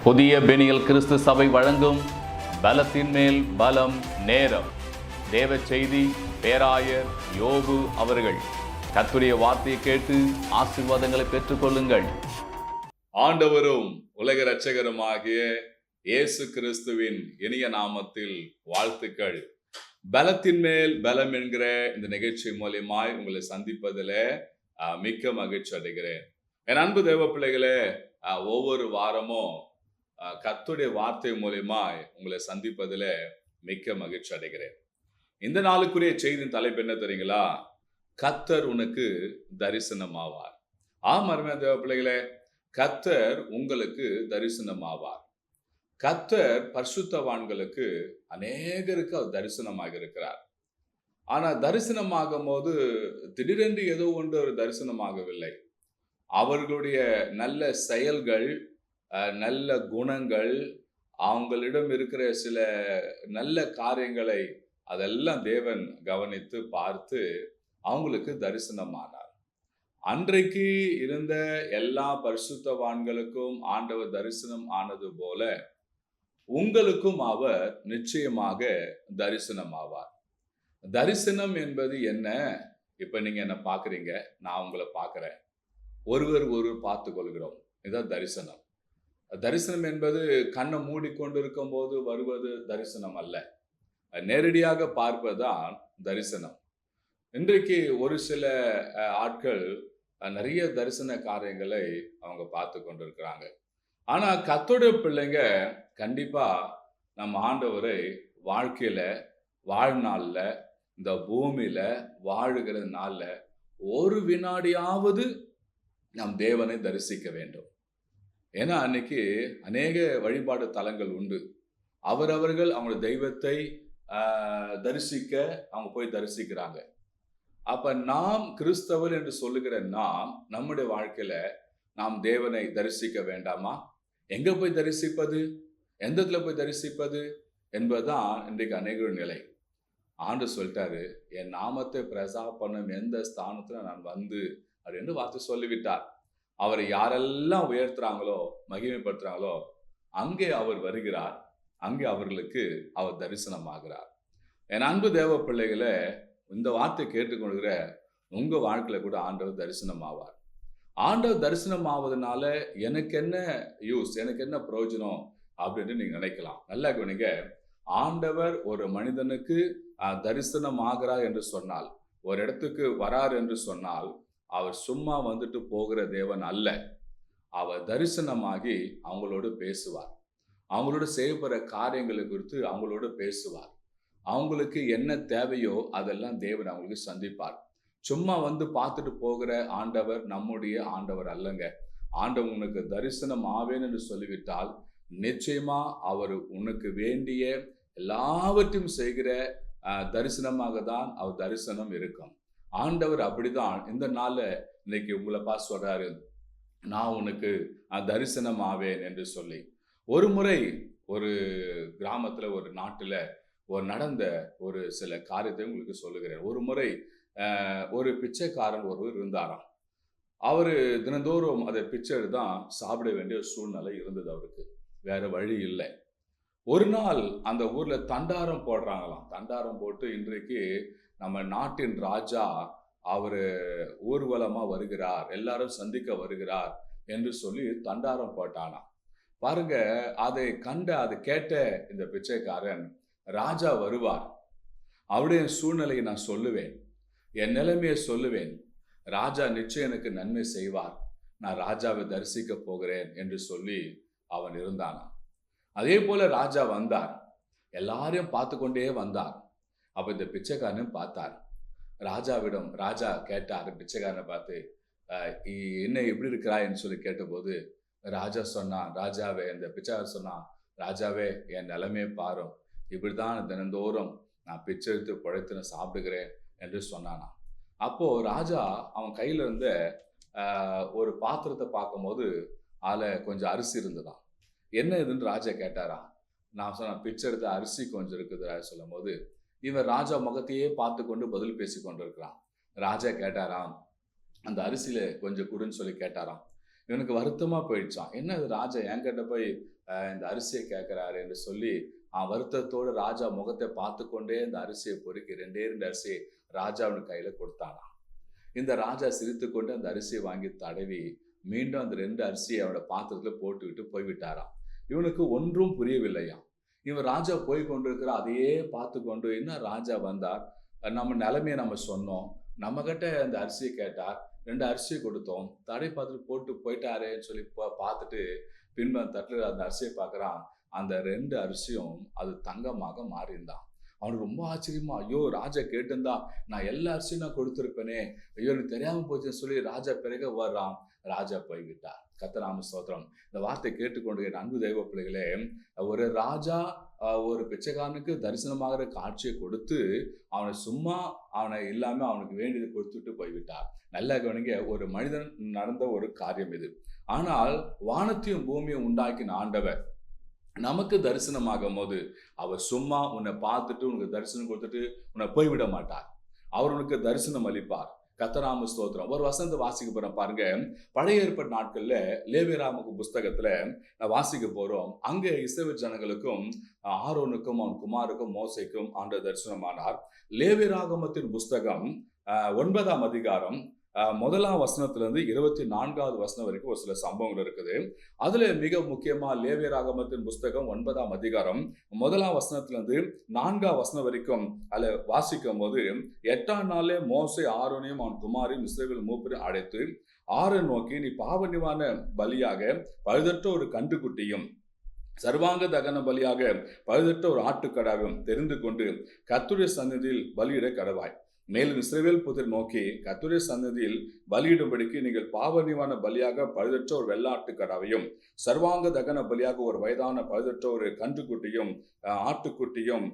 புதிய பெனியல் கிறிஸ்து சபை வழங்கும் பலத்தின் மேல் பலம் நேரம். தேவ செய்தி பேராயர் யோபு அவர்கள். கர்த்தருடைய வார்த்தையை கேட்டு ஆசீர்வாதங்களை பெற்றுக்கொள்ளுங்கள். ஆண்டவரும் உலக இரட்சகருமாகிய இயேசு கிறிஸ்துவின் இனிய நாமத்தில் வாழ்த்துக்கள். பலத்தின் மேல் பலம் என்கிற இந்த நிகழ்ச்சி மூலியமாய் உங்களை சந்திப்பதில் மிக்க மகிழ்ச்சி அடைகிறேன். என் அன்பு தேவ பிள்ளைகளே, ஒவ்வொரு வாரமும் கர்த்தருடைய வார்த்தை மூலியமாய் உங்களை சந்திப்பதில் மிக்க மகிழ்ச்சி அடைகிறேன். இந்த நாளுக்குரிய செய்தியின் தலைப்பு என்ன தெரியுங்களா? கர்த்தர் உனக்கு தரிசனமாவார். அருமையான தேவ பிள்ளைகளே, கர்த்தர் உங்களுக்கு தரிசனமாவார். கர்த்தர் பரிசுத்தவான்களுக்கு அநேகருக்கு அவர் தரிசனமாக இருக்கிறார். ஆனா தரிசனமாகும் போது திடீரென்று ஏதோ ஒன்று ஒரு தரிசனமாகவில்லை. அவர்களுடைய நல்ல செயல்கள், நல்ல குணங்கள், அவங்களிடம் இருக்கிற சில நல்ல காரியங்களை அதெல்லாம் தேவன் கவனித்து பார்த்து அவங்களுக்கு தரிசனமானார். அன்றைக்கு இருந்த எல்லா பரிசுத்தவான்களுக்கும் ஆண்டவர் தரிசனம் ஆனது போல உங்களுக்கும் அவர் நிச்சயமாக தரிசனமாவார். தரிசனம் என்பது என்ன? இப்ப நீங்க என்ன பாக்குறீங்க, நான் உங்களை பார்க்கிறேன், ஒருவர் பார்த்து கொள்கிறோம். இதுதான் தரிசனம். தரிசனம் என்பது கண்ணை மூடிக்கொண்டு இருக்கும் போது வருவது தரிசனம் அல்ல, நேரடியாக பார்ப்பதுதான் தரிசனம். இன்றைக்கு ஒரு சில ஆட்கள் நிறைய தரிசன காரியங்களை அவங்க பார்த்து கொண்டிருக்கிறாங்க. ஆனா கர்த்தருடைய பிள்ளைங்க கண்டிப்பா நம்ம ஆண்டவரை வாழ்க்கையில, வாழ்நாள்ல, இந்த பூமியில வாழுகிற நாள்ல ஒரு வினாடியாவது நம் தேவனை தரிசிக்க வேண்டும். ஏன்னா அன்னைக்கு அநேக வழிபாடு தலங்கள் உண்டு. அவரவர்கள் அவங்க தெய்வத்தை தரிசிக்க அவங்க போய் தரிசிக்கிறாங்க. அப்ப நாம் கிறிஸ்தவர் என்று சொல்லுகிற நாம் நம்முடைய வாழ்க்கையில நாம் தேவனை தரிசிக்க வேண்டாமா? எங்க போய் தரிசிப்பது, எந்த இடத்துல போய் தரிசிப்பது என்பதுதான் இன்றைக்கு அநேகர் நிலை. ஆண்டு சொல்லிட்டாரு, என் நாமத்தை பிரசாரம் பண்ணும் எந்த ஸ்தானத்துல நான் வந்து அப்படின்னு வார்த்தை சொல்லிவிட்டார். அவரை யாரெல்லாம் உயர்த்துறாங்களோ, மகிமைப்படுத்துறாங்களோ, அங்கே அவர் வருகிறார், அங்கே அவர்களுக்கு அவர் தரிசனமாகிறார். என் அன்பு தேவ பிள்ளைகளை, இந்த வார்த்தை கேட்டுக்கொள்கிற உங்க வாழ்க்கையில கூட ஆண்டவர் தரிசனமாவார். ஆண்டவர் தரிசனம் ஆவதனால எனக்கு என்ன யூஸ், எனக்கு என்ன பிரயோஜனம் அப்படின்னு நீங்க நினைக்கலாம். நல்லா கவனிங்க. ஆண்டவர் ஒரு மனிதனுக்கு தரிசனம் ஆகிறார் என்று சொன்னால், ஒரு இடத்துக்கு வரார் என்று சொன்னால், அவர் சும்மா வந்துட்டு போகிற தேவன் அல்ல. அவர் தரிசனமாகி அவங்களோடு பேசுவார். அவங்களோட செய்யப்படுற காரியங்களை குறித்து அவங்களோட பேசுவார். அவங்களுக்கு என்ன தேவையோ அதெல்லாம் தேவன் அவங்களுக்கு சந்திப்பார். சும்மா வந்து பார்த்துட்டு போகிற ஆண்டவர் நம்முடைய ஆண்டவர் அல்லங்க. ஆண்டவர் உனக்கு தரிசனம் ஆவேன் என்று சொல்லிவிட்டால் நிச்சயமா அவர் உனக்கு வேண்டிய எல்லாவற்றையும் செய்கிற தரிசனமாக தான் அவர் தரிசனம் இருக்கும். ஆண்டவர் அப்படிதான் இந்த நாள்ல இன்னைக்கு உங்களை பார்த்து சொல்றாரு, நான் உனக்கு தரிசனம் ஆவேன் என்று சொல்லி. ஒரு முறை ஒரு கிராமத்துல, ஒரு நாட்டுல நடந்த ஒரு சில காரியத்தை உங்களுக்கு சொல்லுகிறேன். ஒரு முறை ஒரு பிச்சைக்காரன் ஒருவர் இருந்தாராம். அவரு தினந்தோறும் அதை பிச்சை தான் சாப்பிட வேண்டிய சூழ்நிலை இருந்தது. அவருக்கு வேற வழி இல்லை. ஒரு நாள் அந்த ஊர்ல தண்டாரம் போடுறாங்களாம். தண்டாரம் போட்டு இன்றைக்கு நம்ம நாட்டின் ராஜா அவரு ஊர்வலமா வருகிறார், எல்லாரும் சந்திக்க வருகிறார் என்று சொல்லி தண்டாரம் போட்டானாம். பாருங்க, அதை கேட்ட இந்த பிச்சைக்காரன், ராஜா வருவார், அவருடைய சூழ்நிலையை நான் சொல்லுவேன், என் நிலைமையை சொல்லுவேன், ராஜா நிச்சயம் எனக்கு நன்மை செய்வார், நான் ராஜாவை தரிசிக்க போகிறேன் என்று சொல்லி அவன் இருந்தானாம். அதே போல ராஜா வந்தார், எல்லாரையும் பார்த்து கொண்டே வந்தார். அப்ப இந்த பிச்சைக்காரனையும் பார்த்தார். ராஜாவிடம் ராஜா கேட்டார், பிச்சைக்காரனை பார்த்து, என்ன எப்படி இருக்கிறாய்ன்னு சொல்லி கேட்டபோது ராஜா சொன்னான், ராஜாவே, இந்த பிச்சைக்காரன் சொன்னான், ராஜாவே, என் நிலைமையை பாரும், இப்படிதான் தினந்தோறும் நான் பிச்சை எடுத்து பழைத்து நான் சாப்பிடுகிறேன் என்று சொன்னானா. அப்போ ராஜா அவன் கையில இருந்த ஒரு பாத்திரத்தை பார்க்கும்போது அதுல கொஞ்சம் அரிசி இருந்ததாம். என்ன இதுன்னு ராஜா கேட்டாராம். நான் சொன்ன, பிச்சை எடுத்த அரிசி கொஞ்சம் இருக்குது சொல்லும் போது இவன் ராஜா முகத்தையே பார்த்து கொண்டு பதில் பேசி கொண்டிருக்கிறான். ராஜா கேட்டாராம், அந்த அரிசியில கொஞ்சம் குடுன்னு சொல்லி கேட்டாராம். இவனுக்கு வருத்தமா போயிடுச்சான். என்ன இது ராஜா என்கிட்ட போய் இந்த அரிசியை கேட்கிறாரு என்று சொல்லி வருத்தத்தோடு ராஜா முகத்தை பார்த்து கொண்டே இந்த அரிசியை பொறுக்கி 2 அரிசியை ராஜாவின் கையில கொடுத்தானாம். இந்த ராஜா சிரித்து கொண்டு அந்த அரிசியை வாங்கி தடவி மீண்டும் அந்த 2 அரிசியை அவனோட பாத்திரத்துல போட்டுவிட்டு போய்விட்டாராம். இவனுக்கு ஒன்றும் புரியவில்லையாம். இவன் ராஜா போய் கொண்டிருக்கிற அதையே பார்த்து கொண்டு, என்ன ராஜா வந்தார், நம்ம நிலைமையை நம்ம சொன்னோம், நம்ம கிட்ட அந்த அரிசியை கேட்டார், 2 அரிசியை கொடுத்தோம், தடை பார்த்துட்டு போட்டு போயிட்டாரேன்னு சொல்லி பார்த்துட்டு பின்பு அந்த தட்டுல அந்த அரிசியை பார்க்கறான். அந்த 2 அரிசியும் அது தங்கமாக மாறியிருந்தான். அவனுக்கு ரொம்ப ஆச்சரியமா, ஐயோ ராஜா கேட்டிருந்தா நான் எல்லா அரிசியும் நான் கொடுத்துருப்பேனே, ஐயோ எனக்கு தெரியாம போச்சுன்னு சொல்லி ராஜா பிறகு வர்றான். ராஜா போய்விட்டார். கர்த்தர் ஸ்தோத்திரம். இந்த வார்த்தை கேட்டுக்கொண்டு அன்பு தெய்வ பிள்ளைகளே, ஒரு ராஜா ஒரு பிச்சைக்காரனுக்கு தரிசனமாகிற காட்சியை கொடுத்து அவனை இல்லாம அவனுக்கு வேண்டியதை கொடுத்துட்டு போய்விட்டார். நல்லா கவனிங்க, ஒரு மனிதன் நடந்த ஒரு காரியம் இது. ஆனால் வானத்தையும் பூமியும் உண்டாக்கின ஆண்டவர் நமக்கு தரிசனமாகும் போது அவர் சும்மா உன்னை பார்த்துட்டு உனக்கு தரிசனம் கொடுத்துட்டு உன்னை போய்விட மாட்டார். அவர் உனக்கு தரிசனம் அளிப்பார். கர்த்தர் ஸ்தோத்திரம். ஒரு வசனத்தை வாசிக்க போறோம் பாருங்க. பழைய ஏற்பாட்டு நாட்கள்ல லேவியராகம புஸ்தகத்துல வாசிக்க போறோம். அங்க இஸ்ரவேல் ஜனங்களுக்கும் ஆரோனுக்கும் அவன் குமாருக்கும் மோசேக்கும் ஆண்டவர் தரிசனமானார். லேவியராகமத்தின் புஸ்தகம் 9ஆம் அதிகாரம் 1ஆம் வசனத்திலிருந்து 24வது வசனம் வரைக்கும் ஒரு சில சம்பவங்கள் இருக்குது. அதுல மிக முக்கியமா லேவியராகமத்தின் புஸ்தகம் 9ஆம் அதிகாரம் 1ஆம் வசனத்திலிருந்து 4ஆம் வசனம் வரைக்கும் அதுல வாசிக்கும் போது, 8ஆம் நாளே மோசே ஆரோனையும் அவன் குமாரையும் இஸ்ரவேல் மூப்பரையும் அழைத்து, ஆரோன் நோக்கி, நீ பாவ நிவாரண பலியாக பழுதற்ற ஒரு கன்றுக்குட்டியும் சர்வாங்க தகன பலியாக பழுதற்ற ஒரு ஆட்டுக்கடாவையும் தெரிந்து கொண்டு கர்த்தருடைய சந்நிதியில் பலியிட கடவாய். மேலும் இஸ்ரவேல் புத்திரரை நோக்கி, கர்த்தருடைய சந்நிதியில் பலியிடும்படிக்கு நீங்கள் பாவ நிவாரண பலியாக பழுதற்ற ஒரு வெள்ளாட்டுக்கடாவையும் சர்வாங்க தகன பலியாக ஒரு வயதான பழுதற்ற ஒரு கன்றுக்குட்டியும் ஆட்டுக்குட்டியும்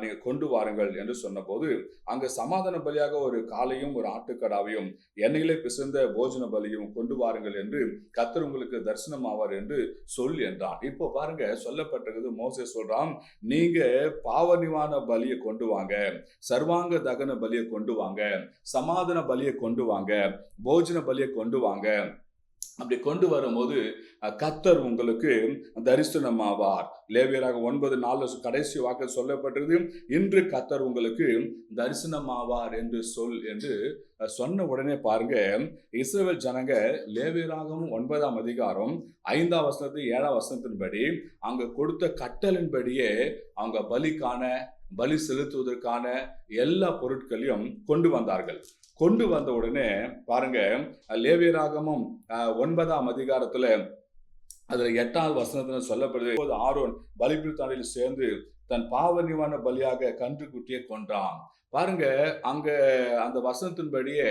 நீங்க கொண்டு வாருங்கள் என்று சொன்னபோது, அங்க சமாதான பலியாக ஒரு காளையும் ஒரு ஆட்டுக்கடாவையும் எண்ணெயிலே பிசைந்த போஜன பலியும் கொண்டு வாருங்கள் என்று கர்த்தர் உங்களுக்கு தரிசனம் ஆவார் என்று சொல் என்றான். இப்போ பாருங்க, சொல்லப்பட்டிருக்கிறது, மோசே சொல்றான், நீங்க பாவ நிவாரண பலியை கொண்டு வாங்க, சர்வாங்க தகன பலியை கொண்டு வாங்க, சமாதான பலியை கொண்டு வாங்க, போஜன பலியை கொண்டு வாங்க. அப்படி கொண்டு வரும்போது கர்த்தர் உங்களுக்கு தரிசனமாவார். லேவியராக 9:4 கடைசி வாக்கு சொல்லப்பட்டது, இன்று கர்த்தர் உங்களுக்கு தரிசனமாவார் என்று சொல் என்று சொன்ன உடனே பாருங்க, இஸ்ரவேல் ஜனங்க லேவியராகவும் 9ஆம் அதிகாரம் 5ஆம் வசனத்து 7ஆம் வசனத்தின்படி அங்க கொடுத்த கட்டளின்படியே அவங்க பலி செலுத்துவதற்கான எல்லா பொருட்களையும் கொண்டு வந்தார்கள். கொண்டு வந்த உடனே பாருங்க, லேவியராகமம் 9ஆம் அதிகாரத்துல அதுல 8ஆவது வசனத்துல சொல்லப்படுது, ஆரோன் பலிபீடத்தில் சேர்ந்து தன் பாவ நிவாரண பலியாக கன்றுக்குட்டியை கொன்றான். பாருங்க, அங்க அந்த வசனத்தின்படியே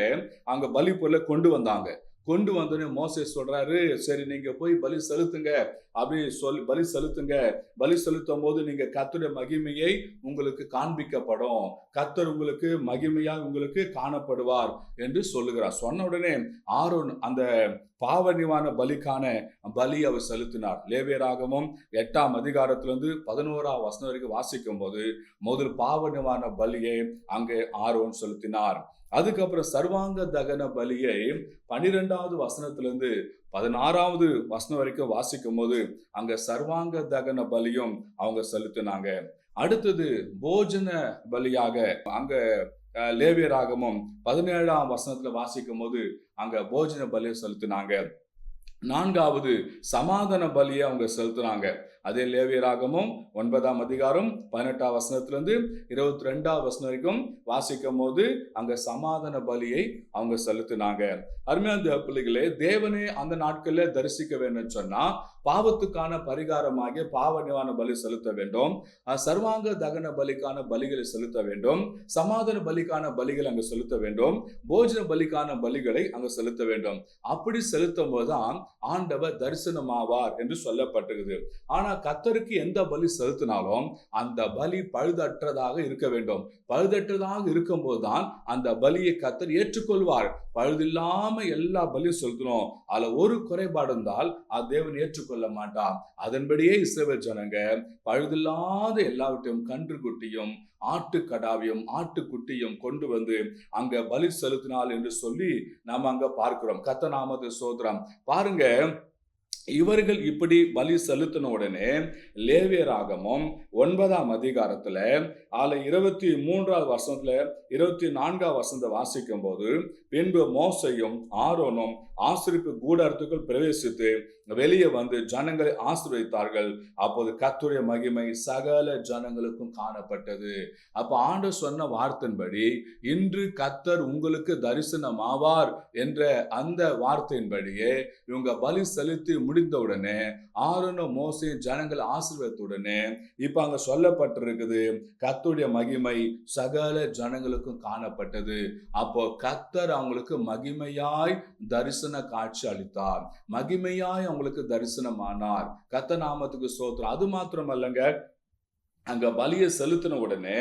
அங்க பலி பொருளை கொண்டு வந்தாங்க. கொண்டு வந்தோடனே மோசே சொல்றாரு, சரி நீங்க போய் பலி செலுத்துங்க அப்படின்னு சொல்லி பலி செலுத்துங்க. பலி செலுத்தும் போது நீங்க கர்த்தருடைய மகிமையை உங்களுக்கு காண்பிக்கப்படும், கர்த்தர் உங்களுக்கு மகிமையா உங்களுக்கு காணப்படுவார் என்று சொல்லுகிறார். சொன்ன உடனே ஆரோன் அந்த பாவ நிவாரண பலிக்கான பலி அவர் செலுத்தினார். லேவியராகமம் 8ஆம் அதிகாரத்திலிருந்து 11ஆம் வசனம் வரைக்கும் வாசிக்கும் போது முதல் பாவ நிவாரண பலியை அங்கே ஆரோன் செலுத்தினார். அதுக்கப்புறம் சர்வாங்க தகன பலியை 12ஆவது வசனத்திலிருந்து 16ஆவது வசனம் வரைக்கும் வாசிக்கும் போது அங்க சர்வாங்க தகன பலியும் அவங்க செலுத்தினாங்க. அடுத்தது போஜன பலியாக அங்க லேவியராகமம் 17ஆம் வசனத்துல வாசிக்கும் போது அங்க போஜன பலியை செலுத்தினாங்க. 4வது சமாதான பலியை அவங்க செலுத்துறாங்க. அதே லேவியராகமம் 9ஆம் அதிகாரம் 18ஆம் வசனத்திலிருந்து 22ஆம் வசனம் வரைக்கும் வாசிக்கும் போது அங்க சமாதான பலியை அவங்க செலுத்தினாங்க. அருமையான பிள்ளைகளே, தேவனே அந்த நாட்கள்ல தரிசிக்க வேண்டும் சொன்னா பாவத்துக்கான பரிகாரமாகிய பாவ நிவாரண பலி செலுத்த வேண்டும், சர்வாங்க தகன பலிக்கான பலிகளை செலுத்த வேண்டும், சமாதான பலிக்கான பலிகளை அங்க செலுத்த வேண்டும், போஜன பலிக்கான பலிகளை அங்க செலுத்த வேண்டும். அப்படி செலுத்தும் போதுதான் ஆண்டவர் தரிசனமாவார் என்று சொல்லப்பட்டிருக்குது. ஆனா கர்த்தருக்கு எந்த பலி செலுத்தினாலும் அந்த பலி பழுதற்றதாக இருக்க வேண்டும். பழுதற்றதாக இருக்கும் போதுதான் அந்த பலியை கர்த்தர் ஏற்றுக்கொள்வார். பழுதில்லாம எல்லா பலியும் செலுத்தணும், அதுல ஒரு குறைபாடு இருந்தால் அது தேவன் ஏற்றுக்கொள்ள மாட்டார். அதன்படியே இஸ்ரவேல் ஜனங்க பழுதில்லாத எல்லாவற்றையும் கன்றுக்குட்டியும் ஆட்டுக்கடாவையும் ஆட்டுக்குட்டியும் கொண்டு வந்து அங்க பலி செலுத்தினால் என்று சொல்லி நாம அங்க பார்க்கிறோம். கர்த்தர் நாமத்தை ஸ்தோத்திரம். பாருங்க, இவர்கள் இப்படி பலி செலுத்தின உடனே லேவியராகமம் 9ஆம் அதிகாரத்துல 23வது வசனத்துல 24வது வசனத்தை வாசிக்கும் போது, பின்பு மோசையும் ஆரோனும் ஆசரிப்பு கூடாரத்துக்குள் பிரவேசித்து வெளியே வந்து ஜனங்களை ஆசீர்வதித்தார்கள். அப்போது கர்த்தருடைய மகிமை சகல ஜனங்களுக்கும் காணப்பட்டது. அப்ப ஆண்டவர் சொன்ன வார்த்தையின்படி, இன்று கர்த்தர் உங்களுக்கு தரிசனமாவார் என்ற அந்த வார்த்தையின்படியே இவங்க பலி செலுத்தி முடிந்தவுடனே ஆரோனும் மோசையும் ஜனங்கள் ஆசீர்வதித்துடனே இப்ப அங்க சொல்லப்பட்டிருக்குது, கர்த்தருடைய மகிமை சகல ஜனங்களுக்கும் காணப்பட்டது. அப்போ கர்த்தர் அவங்களுக்கு மகிமையாய் தரிசன காட்சி அளித்தார், மகிமையாய் அவங்களுக்கு தரிசனமானார். கர்த்தர் நாமத்துக்கு ஸ்தோத்திரம். அது மாத்திரமல்லங்க, அங்க பலியை செலுத்தின உடனே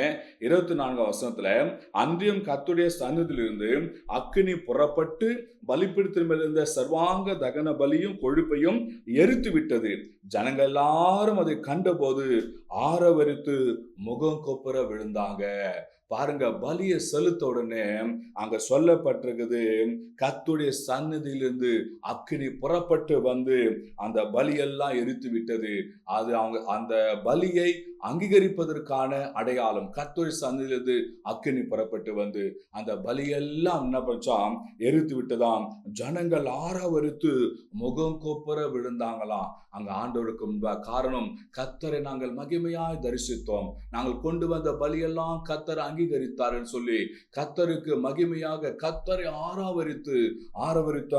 24வது வசனத்துல, அன்றியும் கர்த்தருடைய சந்நிதியிலிருந்து அக்கினி புறப்பட்டு பலிபீடத்தின் மேல் இருந்த சர்வாங்க தகன பலியும் கொழுப்பையும் எரித்து விட்டது. ஜனங்கள் எல்லாரும் அதை கண்டபோது ஆரவரித்து முகம் கொப்புற விழுந்தாங்க. பாருங்க, பலியை செலுத்த உடனே அங்க சொல்லப்பட்டிருக்குது, கர்த்தருடைய சந்நிதியிலிருந்து அக்கினி புறப்பட்டு வந்து அந்த பலியெல்லாம் எரித்து விட்டது. அது அவங்க அந்த பலியை அங்கீகரிப்பதற்கான அடையாளம். கர்த்தருடைய சந்நிதியிலிருந்து அக்கினி புறப்பட்டு வந்து அந்த பலியெல்லாம் என்ன பண்ணாம், எரித்து விட்டதாம். ஜனங்கள் ஆரவரித்து முகம் கொப்புற விழுந்தாங்களாம் அங்க ஆண்டவருக்கு முன்பாக. காரணம், கர்த்தரை நாங்கள் மகிமையாய் தரிசித்தோம், நாங்கள் கொண்டு வந்த பலியெல்லாம் கர்த்தர் அங்கீகரித்தார் சொல்லி கர்த்தருக்கு மகிமையாக கர்த்தரை ஆரவரித்து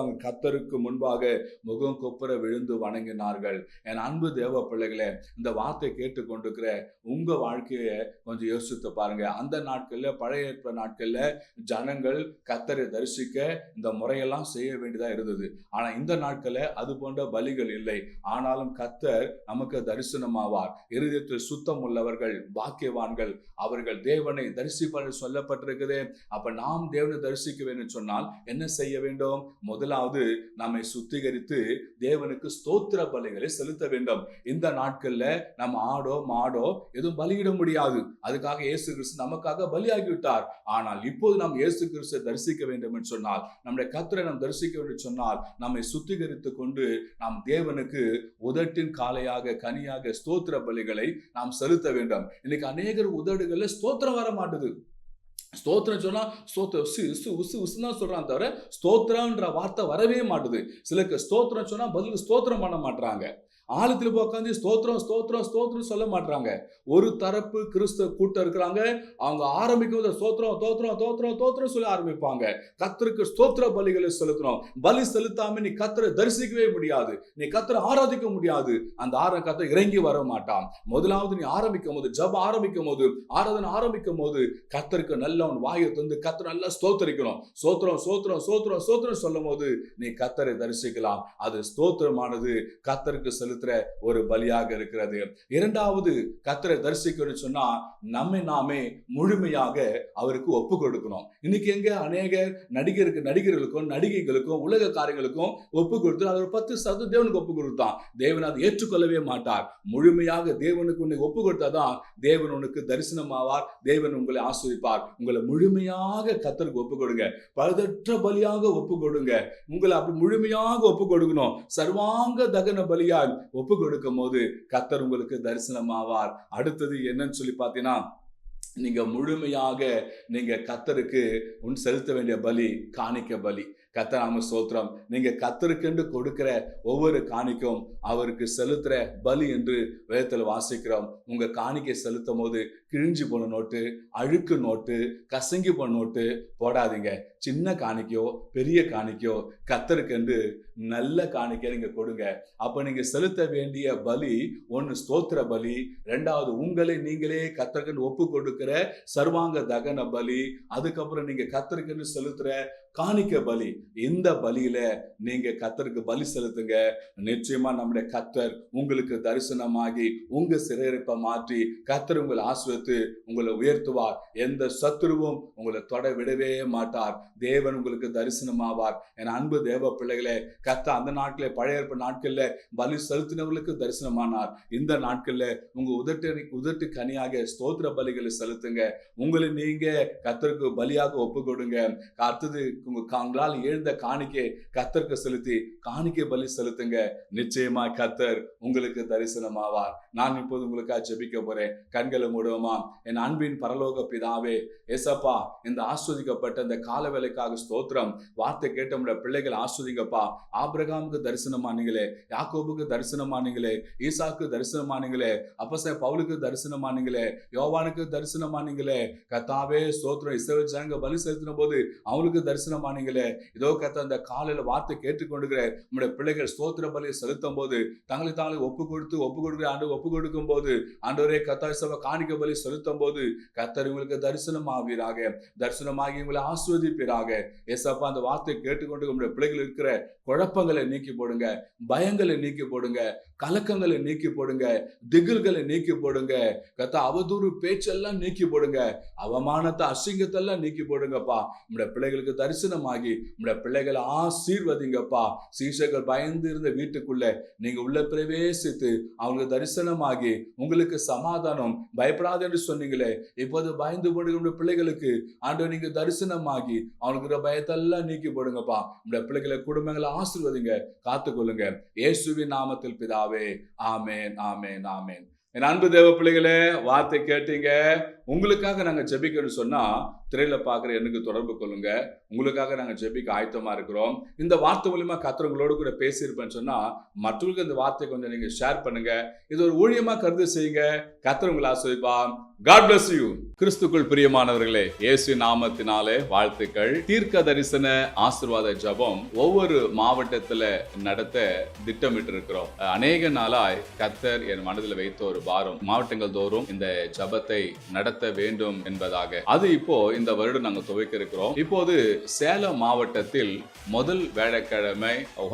அவங்க கர்த்தருக்கு முன்பாக முகம் கொப்புற விழுந்து வணங்கினார்கள். என் அன்பு தேவ பிள்ளைகளே, இந்த வார்த்தை கேட்டுக்கொண்டிருக்கிற உங்க வாழ்க்கையை கொஞ்சம் யோசித்து பாருங்க. அந்த நாட்கள்ல, பழைய ஏற்பாடு நாட்கள்ல ஜனங்கள் கர்த்தரை தரிசிக்க இந்த முறையெல்லாம் செய்ய வேண்டியதா இருந்தது. ஆனா இந்த நாட்கள்ல அது போன்ற பலிகள் இல்லை. ஆனாலும் கர்த்தர் நமக்கு தரிசனமாவார். இருதயத்தில் சுத்தம் உள்ளவர்கள் பாக்கியவான்கள், அவர்கள் தேவனை தரிசிப்பார்கள் சொல்லப்பட்டிருக்குது. அப்ப நாம் தேவனை தரிசிக்க வேண்டும் சொன்னால் என்ன செய்ய வேண்டும்? முதலாவது நம்மை சுத்திகரித்து தேவனுக்கு ஸ்தோத்திர பலிகளை செலுத்த வேண்டும். இந்த நாட்கள்ல நம்ம ஆடோ மாடோ எதுவும் பலியிட முடியாது. அதுக்காக இயேசு கிறிஸ்து நமக்காக பலியாகிவிட்டார். ஆனால் இப்போது நாம் இயேசு கிறிஸ்துவை தரிசிக்க வேண்டும் என்று சொன்னால், நம்முடைய கர்த்தரை நாம் தரிசிக்க வேண்டும் சொன்னால், நம்மை சுத்திகரித்து கொண்டு நாம் தேவனுக்கு உதட்டின் காளையாக கனியாக ஸ்தோத்திர பலிகளை நாம் செலுத்த வேண்டும். இன்னைக்கு அநேகர் உதடுகள்ல ஸ்தோத்திரம் வர மாட்டுது. ஸ்தோத்திரம் சொன்னா ஸ்தோத்திரம் சொல்றான் தவிர ஸ்தோத்திரம்ன்ற வார்த்தை வரவே மாட்டுது. சிலருக்கு ஸ்தோத்திரம் சொன்னா பதிலுக்கு ஸ்தோத்திரம் பண்ண மாட்டாங்க. ஆழத்தில் போய் உட்காந்து ஸ்தோத்திரம் ஸ்தோத்திரம் ஸ்தோத்திரம் சொல்ல மாட்டாங்க. ஒரு தரப்பு கிறிஸ்தவ கூட்டம் இருக்கிறாங்க, அவங்க ஆரம்பிக்கும் போது ஸ்தோத்திரம் தோத்திரம் தோத்திரம் தோத்திரம் சொல்லி ஆரம்பிப்பாங்க. கர்த்தருக்கு ஸ்தோத்திர பலிகளை செலுத்தணும். பலி செலுத்தாம நீ கர்த்தரை தரிசிக்கவே முடியாது, நீ கர்த்தரை ஆராதிக்க முடியாது. அந்த கர்த்தர் இறங்கி வர மாட்டான். முதலாவது நீ ஆரம்பிக்கும் போது, ஜெபம் ஆரம்பிக்கும் போது, ஆராதனை ஆரம்பிக்கும் போது கர்த்தருக்கு நல்ல வாயை தந்து கர்த்தர் நல்லா ஸ்தோத்திரிக்கணும். ஸ்தோத்திரம் ஸ்தோத்திரம் ஸ்தோத்திரம் ஸ்தோத்திரம் சொல்லும் போது நீ கர்த்தரை தரிசிக்கலாம். அது ஸ்தோத்திரமானது கர்த்தருக்கு செலுத்த ஒரு பலியாக இருக்கிறது. இரண்டாவது, கர்த்தரை தரிசிக்கணும்னு சொன்னா நம்மை நாமே முழுமையாக அவருக்கு ஒப்பு கொடுக்கணும். இன்னைக்கு எங்க அநேக நடிகர்களுக்கும் நடிகைகளுக்கும் உலக காரியங்களுக்கும் ஒப்பு கொடுத்து அது 10% தேவனுக்கு ஒப்பு கொடுத்தான். தேவன் அதை ஏற்றுக்கொள்ளவே மாட்டார். முழுமையாக தேவனுக்கு உன்னை ஒப்பு கொடுத்தாதான் தேவன் உனக்கு தரிசனமாவார், தேவன் உங்களை ஆசீர்வதிப்பார். உங்களை முழுமையாக கர்த்தருக்கு ஒப்பு கொடுங்க. பழுதற்ற பலியாக ஒப்பு கொடுங்க. உங்களை அப்படி முழுமையாக ஒப்பு கொடுக்கணும். சர்வாங்க தகன பலியால் ஒப்பு கொடுக்கும் போது கர்த்தர் உங்களுக்கு தரிசனமாவார். அடுத்தது என்னன்னு சொல்லி பார்த்தீங்கன்னா, நீங்க முழுமையாக நீங்க கர்த்தருக்கு செலுத்த வேண்டிய பலி காணிக்க பலி. கர்த்தர் நாம ஸ்தோத்திரம். நீங்க கர்த்தருக்கென்று கொடுக்கிற ஒவ்வொரு காணிக்கும் அவருக்கு செலுத்துற பலி என்று வேதத்தில் வாசிக்கிறோம். உங்க காணிக்கை செலுத்தும் போது கிழிஞ்சு போன நோட்டு, அழுக்கு நோட்டு, கசங்கி போன நோட்டு போடாதீங்க. சின்ன காணிக்கையோ பெரிய காணிக்கையோ கர்த்தருக்கென்று நல்ல காணிக்கை நீங்க கொடுங்க. அப்ப நீங்க செலுத்த வேண்டிய பலி ஒன்னு ஸ்தோத்திர பலி, ரெண்டாவது உங்களை நீங்களே கர்த்தருக்கென்று ஒப்பு கொடுக்கிற சர்வாங்க தகன பலி, அதுக்கப்புறம் நீங்க கர்த்தருக்கென்று செலுத்துற காணிக்க பலி. இந்த பலியில நீங்க கர்த்தருக்கு பலி செலுத்துங்க. நிச்சயமா நம்முடைய கர்த்தர் உங்களுக்கு தரிசனமாகி உங்க சிறையிருப்பை மாற்றி கர்த்தர் உங்களை ஆசீர்வதித்து உங்களை உயர்த்துவார். எந்த சத்துருவும் உங்களை தொட விடவே மாட்டார். தேவன் உங்களுக்கு தரிசனமாவார். என் அன்பு தேவ பிள்ளைகளே, கர்த்தர் அந்த நாட்களே, பழைய ஏற்பாடு நாட்கள்ல பலி செலுத்தினவர்களுக்கு தரிசனமானார். இந்த நாட்கள்ல உங்க உதட்டு கனியாக ஸ்தோத்திர பலிகளை செலுத்துங்க. உங்களை நீங்க கர்த்தருக்கு பலியாக ஒப்பு கொடுங்க. அடுத்தது உங்களால் எழுந்த காணிக்கை கர்த்தருக்கு செலுத்தி காணிக்கை பலி செலுத்துங்க. நிச்சயமா கர்த்தர் உங்களுக்கு தரிசனமாவார். நான் இப்போது உங்களுக்காக ஜெபிக்க போறேன். கண்களை மூடுவோமா? என் அன்பின் பரலோக பிதாவே, ஏசப்பா, இந்த ஆஸ்வதிக்கப்பட்ட இந்த கால வேலைக்காக ஸ்தோத்திரம். வார்த்தை கேட்ட நம்முடைய பிள்ளைகள் ஆஸ்வதிங்கப்பா. ஆபிரகாமுக்கு தரிசனமானீங்களே, யாக்கோபுக்கு தரிசனமானீங்களே, ஈசாக்கு தரிசனமானீங்களே, அப்போஸ்தலன் பவுலுக்கு தரிசனமானீங்களே, யோவானுக்கு தரிசனமானீங்களே. கர்த்தாவே ஸ்தோத்திரம். இஸ்ரவேல் ஜனங்க பலி செலுத்தின போது அவங்களுக்கு தரிசனமானீங்களே. இதோ கர்த்தர் அந்த காலையில வார்த்தை கேட்டுக்கொண்டுகிற நம்முடைய பிள்ளைகள் ஸ்தோத்திர பலியை செலுத்தும் போது, தங்களை ஒப்பு கொடுக்கிற ஒப்பு கொடுக்கும் போது, ஆண்டவரே கர்த்தாவே சபை காணிக்கை பலி செலுத்தும் போது கர்த்தர் உங்களுக்கு தரிசனமாவீராக, தரிசனமாகி உங்களை ஆசீர்வதிப்பீராக. ஏசப்பா, அந்த வார்த்தை கேட்டுக்கொண்டு நம்முடைய பிள்ளைகள் இருக்கிற குழப்பங்களை நீக்கி போடுங்க, பயங்களை நீக்கி போடுங்க, கலக்கங்களை நீக்கி போடுங்க, திகில்களை நீக்கி போடுங்க. கர்த்தா, அவதூறு பேச்செல்லாம் நீக்கி போடுங்க, அவமானத்தை அசிங்கத்தெல்லாம் நீக்கி போடுங்கப்பா. நம்முடைய பிள்ளைகளுக்கு தரிசனமாகி நம்முடைய பிள்ளைகளை ஆசீர்வதிங்கப்பா. சீஷர்கள் பயந்து இருந்த வீட்டுக்குள்ள நீங்க உள்ள பிரவேசித்து அவங்களுக்கு தரிசனமாகி உங்களுக்கு சமாதானம், பயப்படாது என்று சொன்னீங்களே. இப்போது பயந்து போடுகிற பிள்ளைகளுக்கு ஆண்டவர் நீங்க தரிசனமாகி அவங்களுக்கு பயத்தெல்லாம் நீக்கி போடுங்கப்பா. நம்முடைய பிள்ளைகளை குடும்பங்களை ஆசீர்வதிங்க, காத்துக்கொள்ளுங்க. இயேசுவின் நாமத்தில் பிதாவே, ஆமேன், ஆமேன், ஆமேன். என் அன்பு தேவ பிள்ளைகளே, வார்த்தை கேட்டீங்க. உங்களுக்காக நாங்க ஜெபிக்கணும்னு சொன்னா திரையில பாக்குற எனக்கு தொடர்பு கொள்ளுங்க. உங்களுக்காக நாங்க ஜெபிக்க ஆயத்தமா இருக்கிறோம். இந்த வார்த்தை மூலமா கர்த்தர் உங்களோடு கூட பேசியிருப்பேன்னு சொன்னா மற்றவர்களுக்கு இந்த வார்த்தை கொஞ்சம் நீங்க ஷேர் பண்ணுங்க. இது ஒரு ஊழியமா கருத்து செய்யுங்க. கர்த்தர் உங்களை ஆசீர்வதிப்பார். God bless you. கிறிஸ்துக்குள் பிரியமானவர்களே, இயேசு நாமத்தினாலே வாழ்த்துக்கள். தீர்க்க தரிசன ஆசீர்வாத ஜெபம் ஒவ்வொரு மாவட்டத்துல நடத்த திட்டமிட்டு இருக்கிறோம். அநேக நாளாய் கர்த்தர் என் மனதில் வைத்த ஒரு பாரம், மாவட்டங்கள் தோறும் இந்த ஜெபத்தை நடத்த வேண்டும் என்பதாக. அது இப்போ இந்த வருடம் நாங்கள் துவக்க இருக்கிறோம். இப்போது சேலம் மாவட்டத்தில் முதல் வியாழக்கிழமை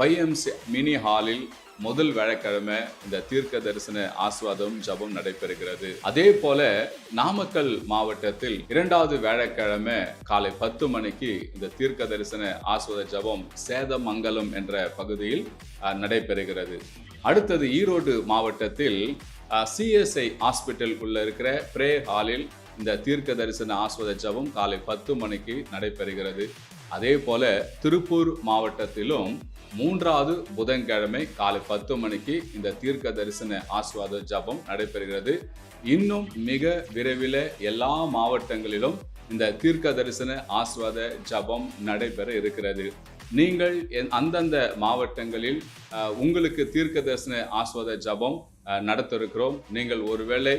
YMCA மினி ஹாலில் முதல் வியாழக்கிழமை இந்த தீர்க்க தரிசன ஆசீர்வாதம் ஜெபம் நடைபெறுகிறது. அதே போல நாமக்கல் மாவட்டத்தில் இரண்டாவது வியாழக்கிழமை காலை 10 மணிக்கு இந்த தீர்க்க தரிசன ஆசீர்வாத ஜெபம் சேதமங்கலம் என்ற பகுதியில் நடைபெறுகிறது. அடுத்தது ஈரோடு மாவட்டத்தில் CSI ஹாஸ்பிட்டல் உள்ள இருக்கிற பிரே ஹாலில் இந்த தீர்க்க தரிசன ஆசீர்வாத ஜெபம் காலை 10 மணிக்கு நடைபெறுகிறது. அதே போல திருப்பூர் மாவட்டத்திலும் மூன்றாவது புதன்கிழமை காலை 10 மணிக்கு இந்த தீர்க்க தரிசன ஆசீர்வாத ஜெபம் நடைபெறுகிறது. இன்னும் மிக விரைவில் எல்லா மாவட்டங்களிலும் இந்த தீர்க்க தரிசன ஆசீர்வாத ஜெபம் நடைபெற இருக்கிறது. நீங்கள் அந்தந்த மாவட்டங்களில் உங்களுக்கு தீர்க்க தரிசன ஆசீர்வாத ஜெபம் நடத்த இருக்கிறோம். நீங்கள் ஒருவேளை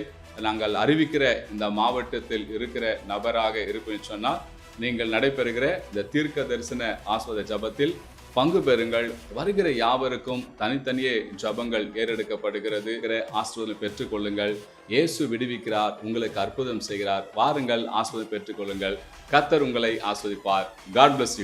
நாங்கள் அறிவிக்கிற இந்த மாவட்டத்தில் இருக்கிற நபராக இருப்பேன்னு சொன்னால் நீங்கள் நடைபெறுகிற இந்த தீர்க்க தரிசன ஆசீர்வாத ஜெபத்தில் பங்கு பெறுங்கள். வருகிற யாவருக்கும் தனித்தனியே ஜெபங்கள் ஏறெடுக்கப்படுகிறது. ஆசீர்வாதம் பெற்றுக்கொள்ளுங்கள். இயேசு விடுவிக்கிறார், உங்களுக்கு அற்புதம் செய்கிறார். வாருங்கள், ஆசீர்வாதம் பெற்றுக்கொள்ளுங்கள். கர்த்தர் உங்களை ஆசீர்வதிப்பார். God bless you.